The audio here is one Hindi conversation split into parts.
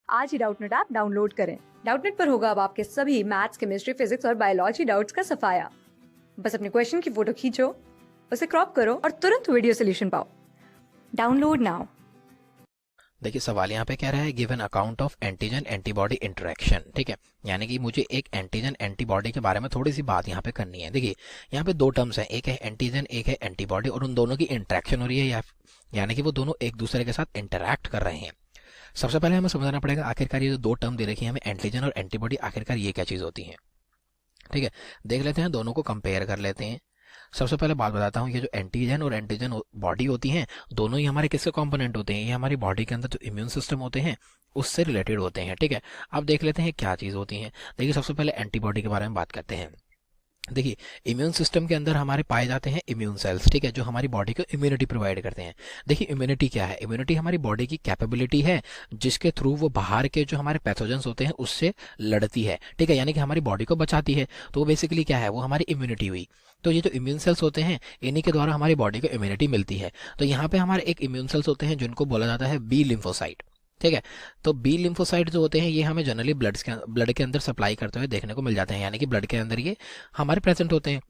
आज ही डाउटनेट ऐप डाउनलोड करें। डाउटनेट पर होगा अब आपके सभी मैथ्स, केमिस्ट्री, फिजिक्स और बायोलॉजी डाउट्स का सफाया। बस अपने क्वेश्चन की फोटो खींचो, उसे क्रॉप करो और तुरंत वीडियो सोल्यूशन पाओ। Download now. देखिए सवाल यहाँ पे कह रहा है given account of antigen antibody interaction. ठीक है, यानी कि मुझे एक एंटीजन एंटीबॉडी के बारे में थोड़ी सी बात यहाँ पे करनी है। देखिए यहाँ पे दो टर्म्स हैं, एक है एंटीजन एक है एंटीबॉडी, और उन दोनों की इंटरेक्शन हो रही है, यानी कि वो दोनों एक दूसरे के साथ इंटरैक्ट कर रहे हैं। सबसे पहले हमें समझना पड़ेगा आखिरकार ये जो दो टर्म दे रखी है हमें, एंटीजन और एंटीबॉडी, आखिरकार ये क्या चीज़ होती है। ठीक है, देख लेते हैं, दोनों को कंपेयर कर लेते हैं। सबसे पहले बात बताता हूँ, ये जो एंटीजन और एंटीजन बॉडी होती हैं, दोनों ही हमारे किसके कंपोनेंट होते हैं, ये हमारी बॉडी के अंदर जो इम्यून सिस्टम होते हैं उससे रिलेटेड होते हैं। ठीक है, अब देख लेते हैं क्या चीज़ होती है। देखिए सबसे पहले एंटीबॉडी के बारे में बात करते हैं। देखिए इम्यून सिस्टम के अंदर हमारे पाए जाते हैं इम्यून सेल्स, ठीक है, जो हमारी बॉडी को इम्यूनिटी प्रोवाइड करते हैं। देखिए इम्यूनिटी क्या है, इम्यूनिटी हमारी बॉडी की कैपेबिलिटी है जिसके थ्रू वो बाहर के जो हमारे पैथोजेंस होते हैं उससे लड़ती है। ठीक है, यानी कि हमारी बॉडी को बचाती है। तो वो बेसिकली क्या है, वो हमारी इम्यूनिटी हुई। तो ये जो इम्यून सेल्स होते हैं इन्हीं के द्वारा हमारी बॉडी को इम्यूनिटी मिलती है। तो यहाँ पे हमारे एक इम्यून सेल्स होते हैं जिनको बोला जाता है बी लिम्फोसाइट। ठीक है, तो बी लिम्फोसाइट जो होते हैं ये हमें जनरली ब्लड के अंदर सप्लाई करते हुए देखने को मिल जाते हैं, यानी कि ब्लड के अंदर ये हमारे प्रेजेंट होते हैं।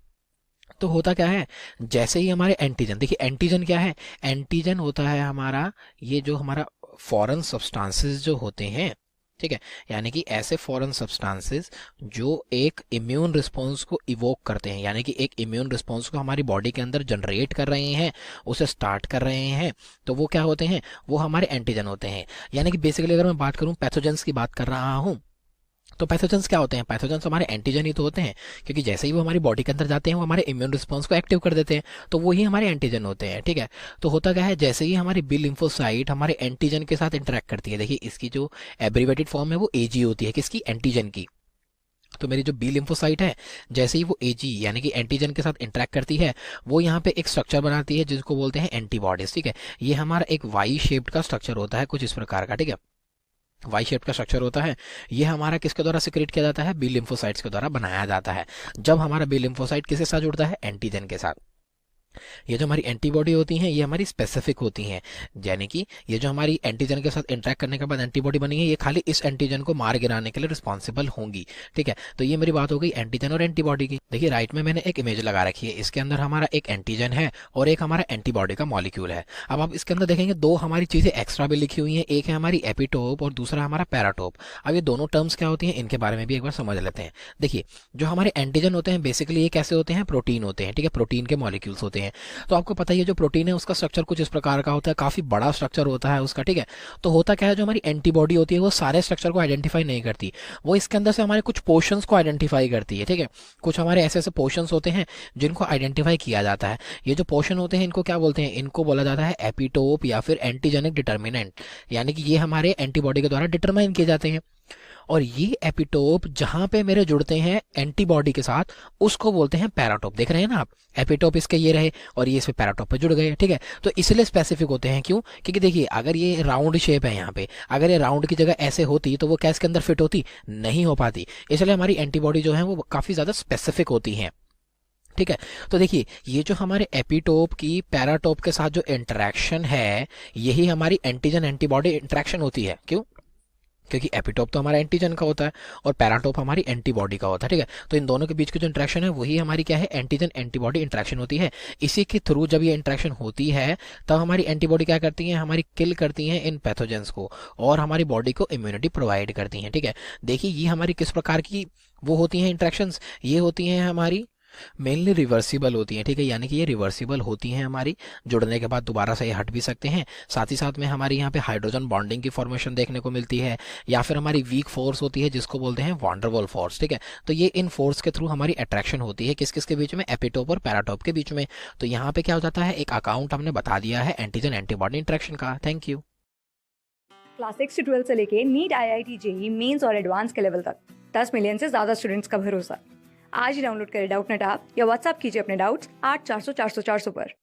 तो होता क्या है, जैसे ही हमारे एंटीजन, देखिए एंटीजन क्या है, एंटीजन होता है हमारा ये जो हमारा फॉरेन सब्सटेंसेस जो होते हैं। ठीक है, यानी कि ऐसे फॉरेन सब्सटेंसेस जो एक इम्यून रिस्पॉन्स को इवोक करते हैं, यानी कि एक इम्यून रिस्पॉन्स को हमारी बॉडी के अंदर जनरेट कर रहे हैं, उसे स्टार्ट कर रहे हैं। तो वो क्या होते हैं, वो हमारे एंटीजन होते हैं। यानी कि बेसिकली अगर मैं बात करूं, पैथोजेंस की बात कर रहा हूं, तो पैथोजेंस क्या होते हैं, पैथोजेंस हमारे एंटीजन ही तो होते हैं, क्योंकि जैसे ही वो हमारी बॉडी के अंदर जाते हैं वो हमारे इम्यून रिस्पॉन्स को एक्टिव कर देते हैं। तो वही हमारे एंटीजन होते हैं। ठीक है, तो होता क्या है, जैसे ही हमारी बी लिम्फोसाइट हमारे एंटीजन के साथ इंटरेक्ट करती है, देखिए इसकी जो एब्रीवेटेड फॉर्म है वो एजी होती है, किसकी, एंटीजन की। तो मेरी जो बी लिम्फोसाइट है जैसे ही वो एजी यानी कि एंटीजन के साथ इंटरेक्ट करती है, वो यहाँ पे एक स्ट्रक्चर बनाती है जिसको बोलते हैं एंटीबॉडीज। ठीक है, ये हमारा एक वाई शेप्ड का स्ट्रक्चर होता है, कुछ इस प्रकार का। ठीक है, वाई शेप का स्ट्रक्चर होता है, ये हमारा किसके द्वारा सिक्रेट किया जाता है, बी लिम्फोसाइट्स के द्वारा बनाया जाता है। जब हमारा बी लिम्फोसाइट किसके साथ जुड़ता है, एंटीजन के साथ। ये जो हमारी एंटीबॉडी होती हैं ये हमारी स्पेसिफिक होती हैं, यानी कि ये जो हमारी एंटीजन के साथ इंटरेक्ट करने के बाद एंटीबॉडी बनी है, ये खाली इस एंटीजन को मार गिराने के लिए रिस्पॉन्सिबल होंगी। ठीक है, तो ये मेरी बात हो गई एंटीजन और एंटीबॉडी की। देखिए राइट में मैंने एक इमेज लगा रखी है, इसके अंदर हमारा एक एंटीजन है और एक हमारा एंटीबॉडी का मॉलिक्यूल है। अब आप इसके अंदर देखेंगे दो हमारी चीजें एक्स्ट्रा भी लिखी हुई हैं, एक है हमारी एपिटोप और दूसरा हमारा पैराटोप। अब ये दोनों टर्म्स क्या होती हैं इनके बारे में भी एक बार समझ लेते हैं। देखिए जो हमारे एंटीजन होते हैं बेसिकली ये कैसे होते हैं, प्रोटीन होते हैं। ठीक है, प्रोटीन के मॉलिक्यूल्स होते हैं। तो आपको पता ही है जो प्रोटीन है उसका स्ट्रक्चर कुछ इस प्रकार का होता है, काफी बड़ा स्ट्रक्चर होता है उसका। ठीक है, तो होता क्या है, जो हमारी एंटीबॉडी होती है वो सारे स्ट्रक्चर को आइडेंटिफाई नहीं करती, वो इसके अंदर से हमारे कुछ पोर्शंस को आइडेंटिफाई करती है। ठीक है, कुछ हमारे ऐसे ऐसे पोर्शंस होते हैं जिनको आइडेंटिफाई किया जाता है। ये जो पोर्शन होते हैं इनको क्या बोलते हैं, इनको बोला जाता है एपिटोप या फिर एंटीजेनिक डिटर्मिनेंट, यानी कि ये हमारे एंटीबॉडी के द्वारा डिटरमाइन किए जाते हैं। और ये एपिटोप जहां पे मेरे जुड़ते हैं एंटीबॉडी के साथ उसको बोलते हैं पैराटोप। देख रहे हैं ना आप, एपिटोप इसके ये रहे और ये इस पे पैराटोप पे जुड़ गए। ठीक है, तो इसलिए स्पेसिफिक होते हैं, क्यों, क्योंकि देखिए अगर ये राउंड शेप है यहाँ पे, अगर ये राउंड की जगह ऐसे होती तो वो क्या इसके अंदर फिट होती, नहीं हो पाती। इसलिए हमारी एंटीबॉडी जो है वो काफी ज्यादा स्पेसिफिक होती है। ठीक है, तो देखिए ये जो हमारे एपिटोप की पैराटोप के साथ जो इंटरेक्शन है यही हमारी एंटीजन एंटीबॉडी इंटरेक्शन होती है। क्यों, क्योंकि एपिटोप तो हमारा एंटीजन का होता है और पैराटोप हमारी एंटीबॉडी का होता है। ठीक है, तो इन दोनों के बीच की जो इंटरेक्शन है वही हमारी क्या है, एंटीजन एंटीबॉडी इंटरेक्शन होती है। इसी के थ्रू जब ये इंटरेक्शन होती है तब हमारी एंटीबॉडी क्या करती है, हमारी किल करती हैं इन पैथोजेंस को और हमारी बॉडी को इम्यूनिटी प्रोवाइड करती हैं। ठीक है, देखिए ये हमारी किस प्रकार की वो होती हैं इंटरेक्शंस, ये होती हैं हमारी मेनली रिवर्सिबल होती हैं। ठीक है, यानी कि ये रिवर्सिबल होती हैं हमारी, जुड़ने के बाद दोबारा से ये हट भी सकते हैं। साथ ही साथ में हमारे यहाँ पे हाइड्रोजन बॉन्डिंग की फॉर्मेशन देखने को मिलती है, या फिर हमारी वीक फोर्स होती है जिसको बोलते हैं वॉन्डरवॉल फोर्स। ठीक है, तो ये इन फोर्स के थ्रू हमारी अट्रैक्शन होती है किस किस के बीच में, एपिटोप और पैराटोप के बीच में। तो यहाँ पे क्या हो जाता है, एक अकाउंट हमने बता दिया है एंटीजन एंटीबॉडी इंटरेक्शन का। Thank you. क्लास 6 से 12 से लेके नीट, IIT, जेई मेंस और एडवांस के लेवल तक 10 मिलियन से ज्यादा स्टूडेंट्स का भरोसा। आज ही डाउनलोड करें डाउटनेट ऐप या व्हाट्सएप कीजिए अपने डाउट्स 8400 400 400 पर।